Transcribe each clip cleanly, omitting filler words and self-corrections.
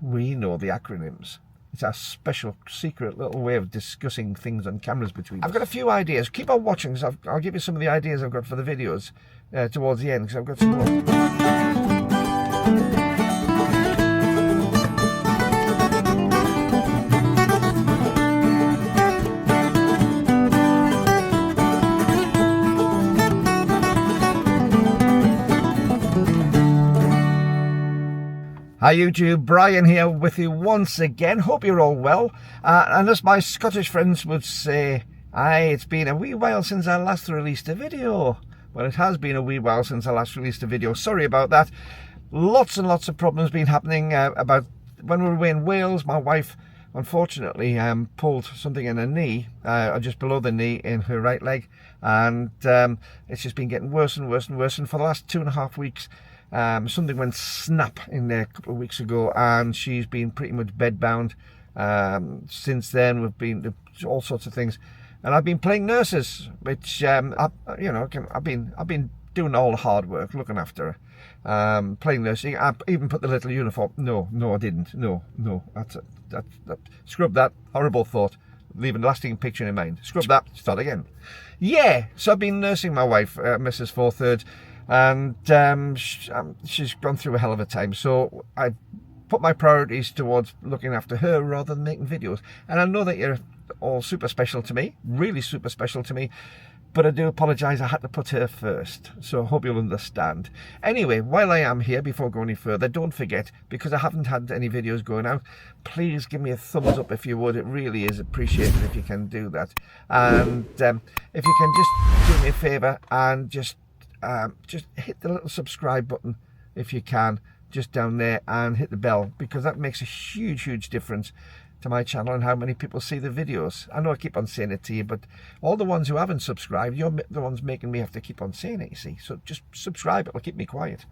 We know the acronyms. It's our special, secret little way of discussing things on cameras between us. I've got a few ideas. Keep on watching, because I'll give you some of the ideas I've got for the videos towards the end, because I've got some more. Hi YouTube, Brian here with you once again. Hope you're all well. And as my Scottish friends would say, aye, it's been a wee while since I last released a video. Well, it has been a wee while since I last released a video. Sorry about that. Lots and lots of problems been happening about when we were away in Wales. My wife, unfortunately, pulled something in her knee, just below the knee in her right leg. And it's just been getting worse and worse and worse. And for the last 2.5 weeks, something went snap in there a couple of weeks ago, and she's been pretty much bedbound since then. We've been all sorts of things, and I've been playing nurses, which I've been doing all the hard work, looking after her, playing nursing. I even put the little uniform. No, I didn't. No, that scrub that horrible thought. Leave a lasting picture in mind. Scrub that. Start again. Yeah. So I've been nursing my wife, Mrs. 4/3. And she's gone through a hell of a time, so I put my priorities towards looking after her rather than making videos. And I know that you're all super special to me, really super special to me, but I do apologise, I had to put her first, so I hope you'll understand. Anyway, while I am here, before going any further, don't forget, because I haven't had any videos going out, please give me a thumbs up if you would. It really is appreciated if you can do that. And if you can just do me a favour and just hit the little subscribe button if you can, just down there, and hit the bell, because that makes a huge difference to my channel and how many people see the videos. I know I keep on saying it to you, but all the ones who haven't subscribed, you're the ones making me have to keep on saying it, you see. So just subscribe, it'll keep me quiet.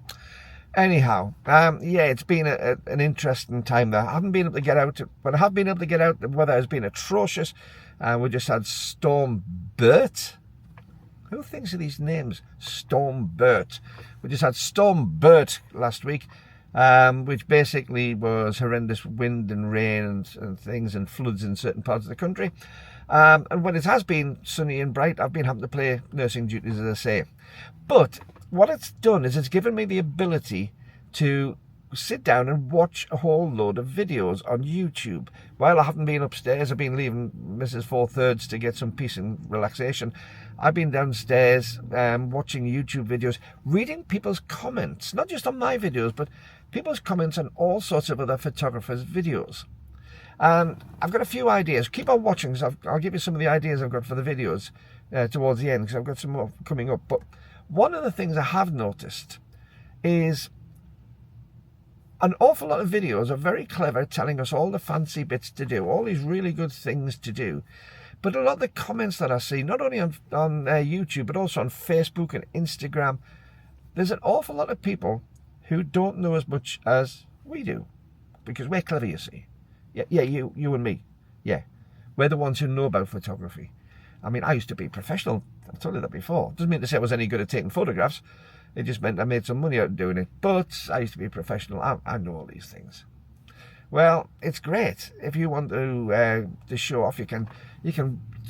Anyhow, yeah, it's been an interesting time there. I haven't been able to get out, but I have been able to get out. The weather has been atrocious. We just had Storm Bert. Who thinks of these names? Storm Bert. We just had Storm Bert last week, which basically was horrendous wind and rain and things, and floods in certain parts of the country. And when it has been sunny and bright, I've been having to play nursing duties, as I say. But what it's done is it's given me the ability to sit down and watch a whole load of videos on YouTube. While I haven't been upstairs, I've been leaving Mrs. 4/3 to get some peace and relaxation. I've been downstairs watching YouTube videos, reading people's comments, not just on my videos, but people's comments on all sorts of other photographers' videos. And I've got a few ideas. Keep on watching, because I'll give you some of the ideas I've got for the videos towards the end, because I've got some more coming up. But one of the things I have noticed is an awful lot of videos are very clever, telling us all the fancy bits to do, all these really good things to do. But a lot of the comments that I see, not only on YouTube, but also on Facebook and Instagram, there's an awful lot of people who don't know as much as we do, because we're clever, you see. Yeah, you and me. Yeah, we're the ones who know about photography. I mean, I used to be professional. I've told you that before. Doesn't mean to say I was any good at taking photographs. It just meant I made some money out of doing it. But I used to be a professional. I know all these things. Well, it's great. If you want to show off, you can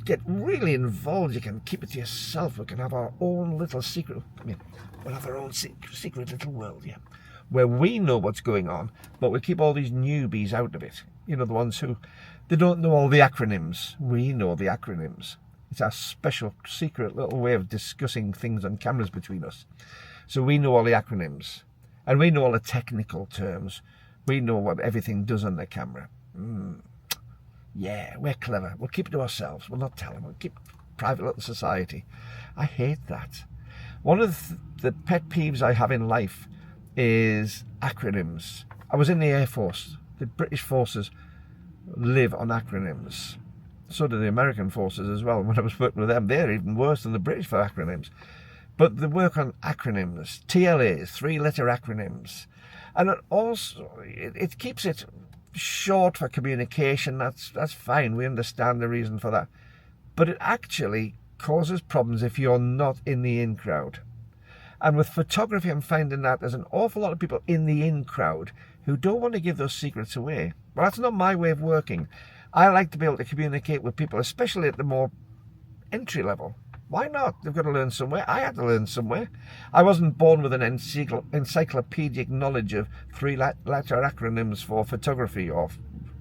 get really involved. You can keep it to yourself. We can have our own little secret. I mean, we'll have our own secret little world, yeah, where we know what's going on, but we keep all these newbies out of it. You know, the ones who they don't know all the acronyms. We know the acronyms. It's our special, secret little way of discussing things on cameras between us. So we know all the acronyms, and we know all the technical terms. We know what everything does on the camera. Yeah, we're clever. We'll keep it to ourselves. We'll not tell them. We'll keep private little society. I hate that. One of the pet peeves I have in life is acronyms. I was in the Air Force. The British forces live on acronyms. So do the American forces as well. When I was working with them, they're even worse than the British for acronyms. But they work on acronyms, TLAs, 3-letter acronyms. And it keeps it short for communication. That's fine. We understand the reason for that. But it actually causes problems if you're not in the in crowd. And with photography, I'm finding that there's an awful lot of people in the in crowd who don't want to give those secrets away. Well, that's not my way of working. I like to be able to communicate with people, especially at the more entry level. Why not? They've got to learn somewhere. I had to learn somewhere. I wasn't born with an encyclopedic knowledge of three-letter acronyms for photography or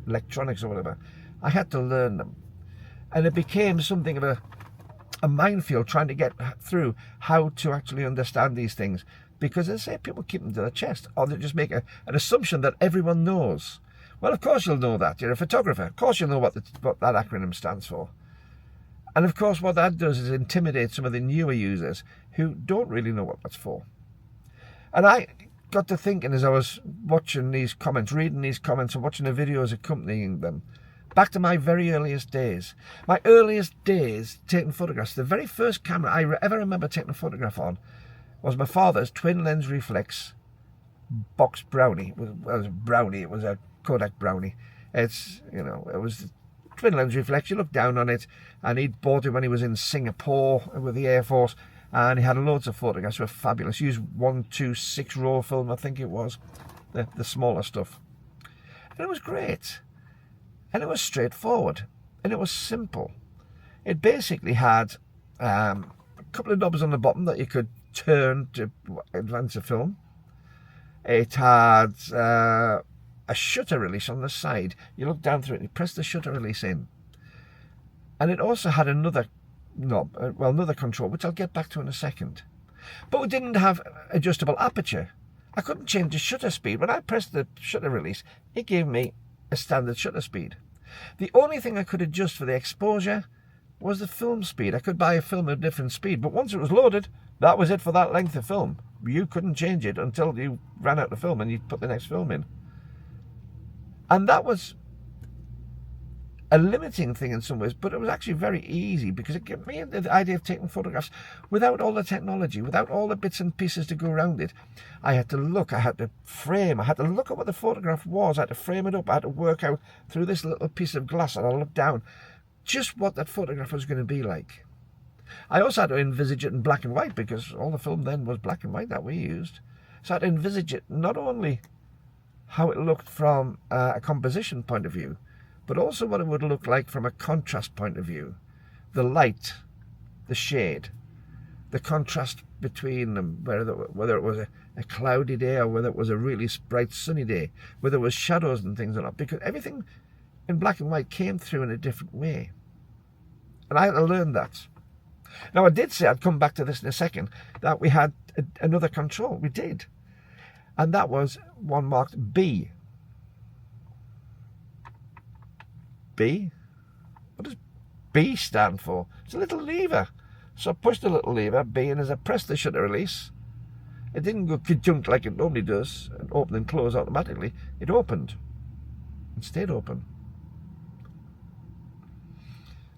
electronics or whatever. I had to learn them. And it became something of a minefield trying to get through how to actually understand these things. Because, as I say, people keep them to their chest, or they just make an assumption that everyone knows. Well, of course you'll know that. You're a photographer. Of course you'll know what that acronym stands for. And of course what that does is intimidate some of the newer users who don't really know what that's for. And I got to thinking as I was watching these comments, reading these comments and watching the videos accompanying them, back to my very earliest days. My earliest days taking photographs. The very first camera I ever remember taking a photograph on was my father's twin lens reflex box Brownie. It was a Brownie. It was a Kodak Brownie. It's, you know, it was twin lens reflex. You look down on it, and he'd bought it when he was in Singapore with the Air Force, and he had loads of photographs. They were fabulous. He used 126 roll film, I think it was, the smaller stuff, and it was great, and it was straightforward, and it was simple. It basically had a couple of knobs on the bottom that you could turn to advance a film. It had a shutter release on the side. You look down through it and you press the shutter release in. And it also had another knob, another control, which I'll get back to in a second. But it didn't have adjustable aperture. I couldn't change the shutter speed. When I pressed the shutter release, it gave me a standard shutter speed. The only thing I could adjust for the exposure was the film speed. I could buy a film at a different speed, but once it was loaded, that was it for that length of film. You couldn't change it until you ran out of film and you put the next film in. And that was a limiting thing in some ways, but it was actually very easy because it gave me the idea of taking photographs without all the technology, without all the bits and pieces to go around it. I had to look, I had to frame, I had to look at what the photograph was, I had to frame it up, I had to work out through this little piece of glass, and I looked down just what that photograph was going to be like. I also had to envisage it in black and white because all the film then was black and white that we used. So I had to envisage it not only how it looked from a composition point of view, but also what it would look like from a contrast point of view. The light, the shade, the contrast between them, whether it was a cloudy day or whether it was a really bright sunny day, whether it was shadows and things or not, because everything in black and white came through in a different way. And I had to learn that. Now, I did say, I'd come back to this in a second, that we had another control. We did. And that was one marked B. B? What does B stand for? It's a little lever. So I pushed the little lever, B, and as I pressed the shutter release, it didn't go ka-junk like it normally does, and open and close automatically. It opened. It stayed open.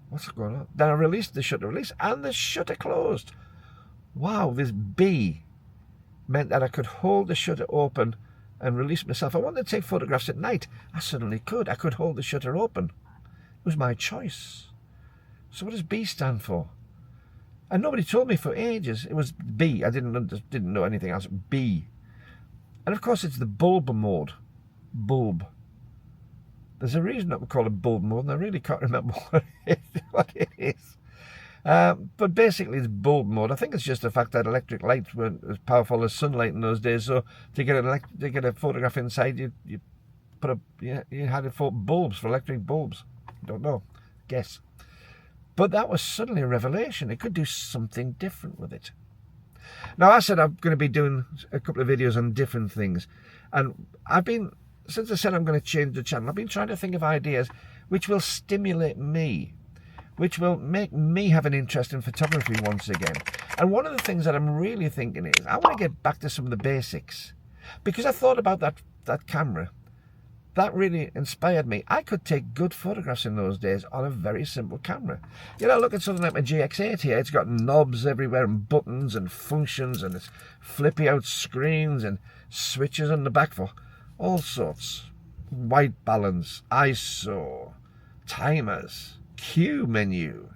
What's going on? Then I released the shutter release, and the shutter closed. Wow, this B meant that I could hold the shutter open and release myself. I wanted to take photographs at night. I suddenly could. I could hold the shutter open. It was my choice. So what does B stand for? And nobody told me for ages. It was B. I didn't know anything else. B. And of course it's the bulb mode. Bulb. There's a reason that we call it bulb mode, and I really can't remember what it is. But basically it's bulb mode. I think it's just the fact that electric lights weren't as powerful as sunlight in those days. So to get a photograph inside, you had it for bulbs, for electric bulbs. I don't know. Guess. But that was suddenly a revelation. It could do something different with it. Now, I said I'm going to be doing a couple of videos on different things. And since I said I'm going to change the channel, I've been trying to think of ideas which will stimulate me, which will make me have an interest in photography once again. And one of the things that I'm really thinking is, I want to get back to some of the basics. Because I thought about that camera. That really inspired me. I could take good photographs in those days on a very simple camera. You know, look at something like my GX8 here. It's got knobs everywhere and buttons and functions, and it's flippy out screens and switches on the back for all sorts. White balance, ISO, timers, Q menu,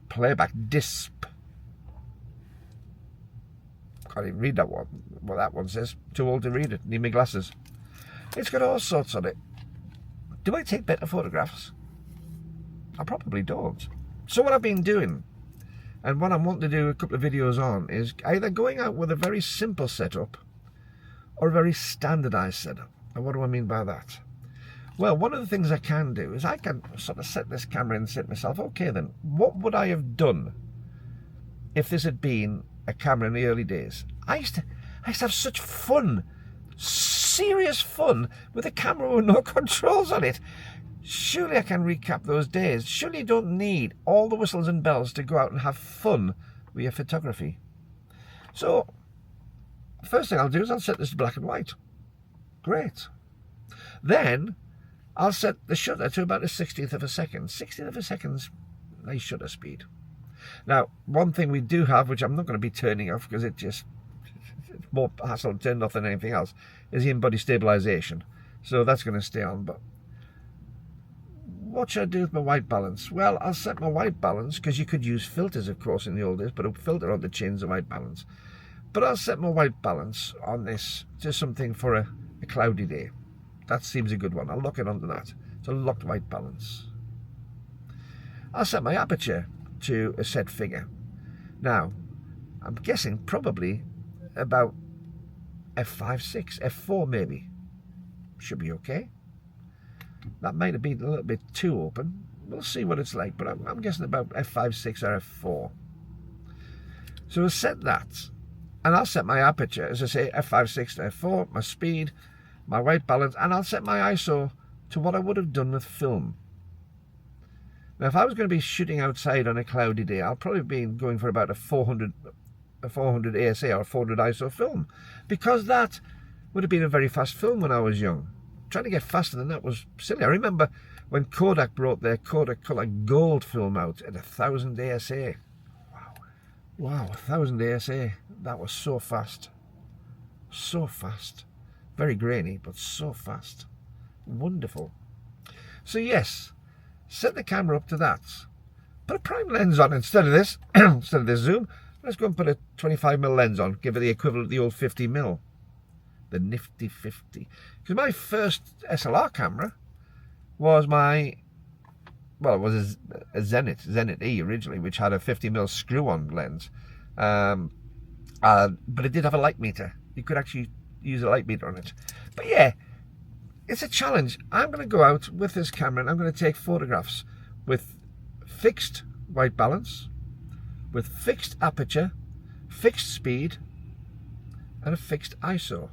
playback, disp. Can't even read that one. Well, that one says, too old to read it, need my glasses. It's got all sorts on it. Do I take better photographs? I probably don't. So what I've been doing, and what I want to do a couple of videos on, is either going out with a very simple setup or a very standardized setup. And what do I mean by that? Well, one of the things I can do is I can sort of set this camera and say to myself, okay then, what would I have done if this had been a camera in the early days? I used to have such fun, serious fun, with a camera with no controls on it. Surely I can recap those days. Surely you don't need all the whistles and bells to go out and have fun with your photography. So, first thing I'll do is I'll set this to black and white. Great. Then, I'll set the shutter to about a 60th of a second. 60th of a second's nice shutter speed. Now, one thing we do have, which I'm not going to be turning off because it's more hassle to turn off than anything else, is the in-body stabilization. So that's going to stay on. But what should I do with my white balance? Well, I'll set my white balance, because you could use filters, of course, in the old days, but a filter on the change the white balance. But I'll set my white balance on this to something for a cloudy day. That seems a good one. I'll lock it onto that. It's a locked white balance. I'll set my aperture to a set figure. Now, I'm guessing probably about f5.6, f4 maybe. Should be okay. That might have been a little bit too open. We'll see what it's like, but I'm guessing about f5.6 or f4. So we'll set that. And I'll set my aperture, as I say, f5.6 to f4, my speed, my white balance, and I'll set my ISO to what I would have done with film. Now, if I was going to be shooting outside on a cloudy day, I'll probably be going for about a 400 ASA or 400 ISO film, because that would have been a very fast film when I was young. Trying to get faster than that was silly. I remember when Kodak brought their Kodak Color Gold film out at 1000 ASA. Wow, 1000 ASA. That was so fast. So fast. Very grainy, but so fast. Wonderful. So yes, set the camera up to that. Put a prime lens on instead of this. Instead of this zoom, let's go and put a 25mm lens on. Give it the equivalent of the old 50mm. The nifty 50. Because my first SLR camera was it was a Zenit E originally, which had a 50mm screw-on lens. But it did have a light meter. You could actually use a light meter on it. But yeah, it's a challenge. I'm going to go out with this camera and I'm going to take photographs with fixed white balance, with fixed aperture, fixed speed, and a fixed ISO,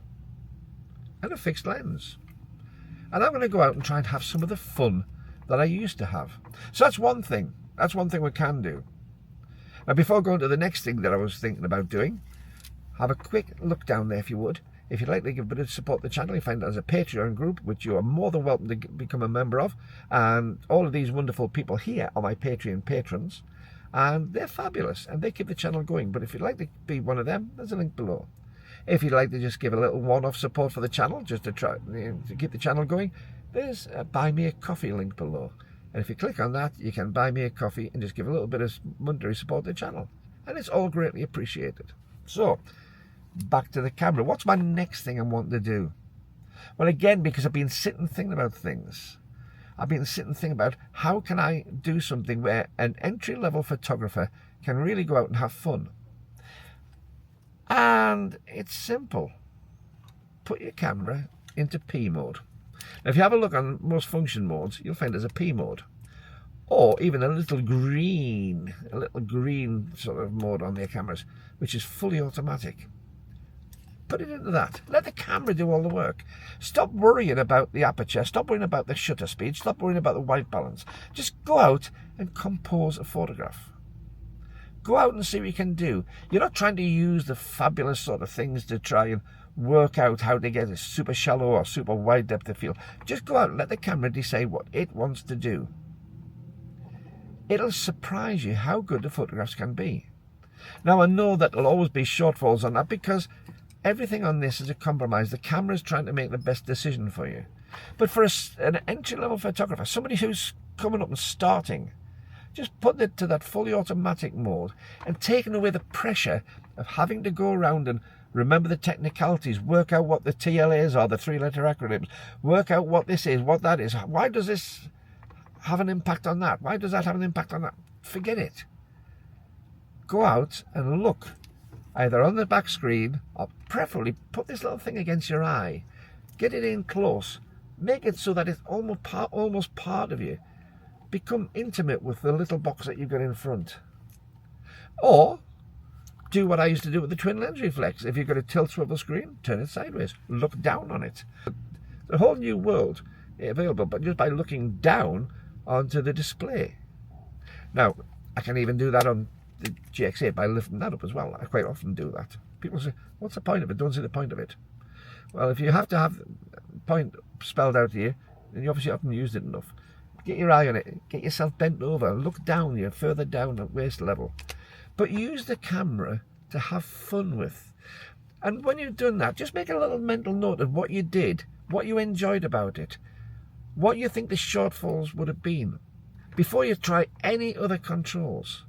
and a fixed lens. And I'm going to go out and try and have some of the fun that I used to have. So that's one thing. That's one thing we can do. Now, before going to the next thing that I was thinking about doing, have a quick look down there if you would. If you'd like to give a bit of support to the channel, you find there's a Patreon group, which you are more than welcome to become a member of. And all of these wonderful people here are my Patreon patrons. And they're fabulous, and they keep the channel going. But if you'd like to be one of them, there's a link below. If you'd like to just give a little one-off support for the channel, just to try to keep the channel going, there's a Buy Me a Coffee link below. And if you click on that, you can buy me a coffee and just give a little bit of monetary support to the channel. And it's all greatly appreciated. So, back to the camera. What's my next thing I want to do? Well, again, because I've been sitting thinking about things. I've been sitting thinking about how can I do something where an entry-level photographer can really go out and have fun. And it's simple. Put your camera into P mode. Now, if you have a look on most function modes, you'll find there's a P mode. Or even a little green sort of mode on their cameras, which is fully automatic. Put it into that. Let the camera do all the work. Stop worrying about the aperture. Stop worrying about the shutter speed. Stop worrying about the white balance. Just go out and compose a photograph. Go out and see what you can do. You're not trying to use the fabulous sort of things to try and work out how to get a super shallow or super wide depth of field. Just go out and let the camera decide what it wants to do. It'll surprise you how good the photographs can be. Now, I know that there'll always be shortfalls on that because everything on this is a compromise. The camera's trying to make the best decision for you. But for an entry-level photographer, somebody who's coming up and starting, just put it to that fully automatic mode and taking away the pressure of having to go around and Remember the technicalities. Work out what the TLAs are, the 3-letter acronyms. Work out what this is, what that is. Why does this have an impact on that? Why does that have an impact on that? Forget it. Go out and look, either on the back screen, or preferably put this little thing against your eye. Get it in close. Make it so that it's almost part of you. Become intimate with the little box that you've got in front. Or do what I used to do with the twin lens reflex. If you've got a tilt swivel screen, turn it sideways. Look down on it. The whole new world available, but just by looking down onto the display. Now, I can even do that on the GX8 by lifting that up as well. I quite often do that. People say, what's the point of it? Don't see the point of it. Well, if you have to have the point spelled out to you, then you obviously haven't used it enough. Get your eye on it. Get yourself bent over. Look down. You're further down at waist level. But use the camera to have fun with. And when you've done that, just make a little mental note of what you did, what you enjoyed about it, what you think the shortfalls would have been, before you try any other controls.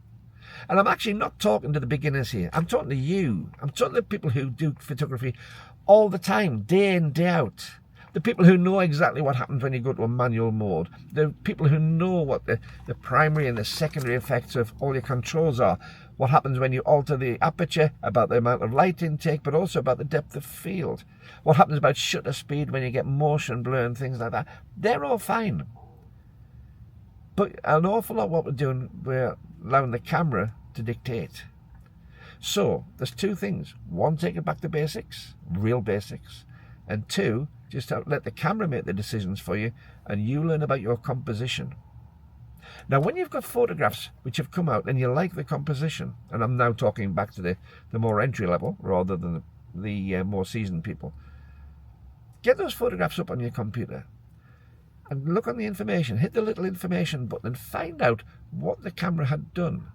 And I'm actually not talking to the beginners here. I'm talking to you. I'm talking to people who do photography all the time, day in, day out. The people who know exactly what happens when you go to a manual mode. The people who know what the primary and the secondary effects of all your controls are. What happens when you alter the aperture, about the amount of light intake, but also about the depth of field. What happens about shutter speed when you get motion blur and things like that. They're all fine. But an awful lot of what we're doing, we're allowing the camera to dictate. So there's two things. One, take it back to basics, real basics. And two, just let the camera make the decisions for you and you learn about your composition. Now, when you've got photographs which have come out and you like the composition, and I'm now talking back to the more entry level rather than the more seasoned people, get those photographs up on your computer and look on the information. Hit the little information button and find out what the camera had done.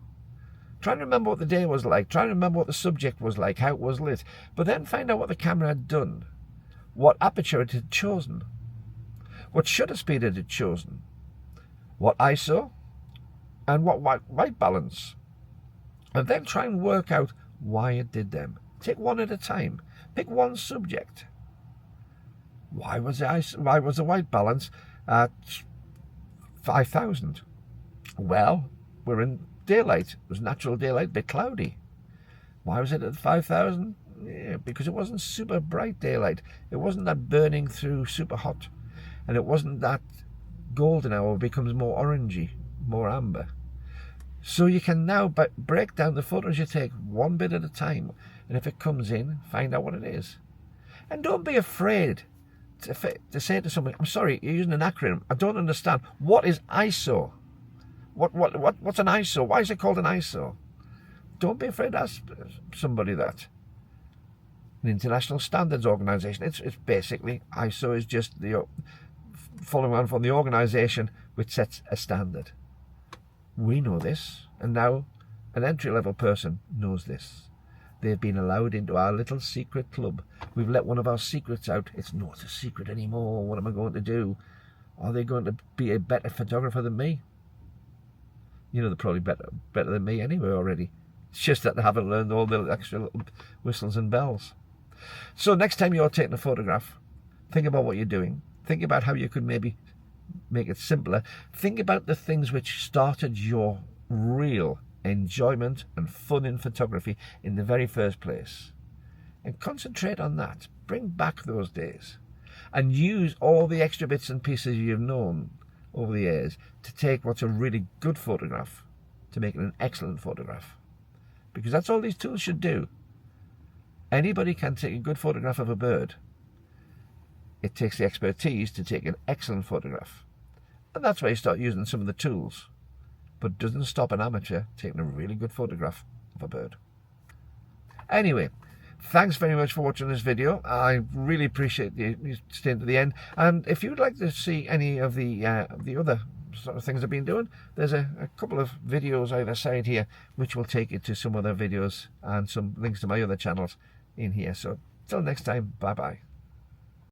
Try and remember what the day was like. Try and remember what the subject was like, how it was lit. But then find out what the camera had done, what aperture it had chosen, what shutter speed it had chosen, what ISO, and what white balance. And then try and work out why it did them. Take one at a time. Pick one subject. Why was the white balance at 5,000? Well, we're in daylight. It was natural daylight, a bit cloudy. Why was it at 5,000? Yeah, because it wasn't super bright daylight. It wasn't that burning through super hot. And it wasn't that golden hour becomes more orangey, more amber. So you can now break down the photos you take one bit at a time. And if it comes in, find out what it is. And don't be afraid to say to someone, I'm sorry, you're using an acronym. I don't understand. What is ISO? What's an ISO? Why is it called an ISO? Don't be afraid to ask somebody that. An international standards organization. It's basically, ISO is just the following on from the organization which sets a standard. We know this, and now an entry-level person knows this. They've been allowed into our little secret club. We've let one of our secrets out. It's not a secret anymore. What am I going to do? Are they going to be a better photographer than me? You know, they're probably better than me anyway already. It's just that they haven't learned all the extra little whistles and bells. So next time you're taking a photograph, think about what you're doing. Think about how you could maybe make it simpler. Think about the things which started your real enjoyment and fun in photography in the very first place. And concentrate on that. Bring back those days. And use all the extra bits and pieces you've known over the years to take what's a really good photograph to make it an excellent photograph. Because that's all these tools should do. Anybody can take a good photograph of a bird. It takes the expertise to take an excellent photograph. And that's why you start using some of the tools. But it doesn't stop an amateur taking a really good photograph of a bird. Anyway, thanks very much for watching this video. I really appreciate you staying to the end. And if you'd like to see any of the other sort of things I've been doing, there's a couple of videos either side here which will take you to some other videos and some links to my other channels in here. So till next time, bye bye.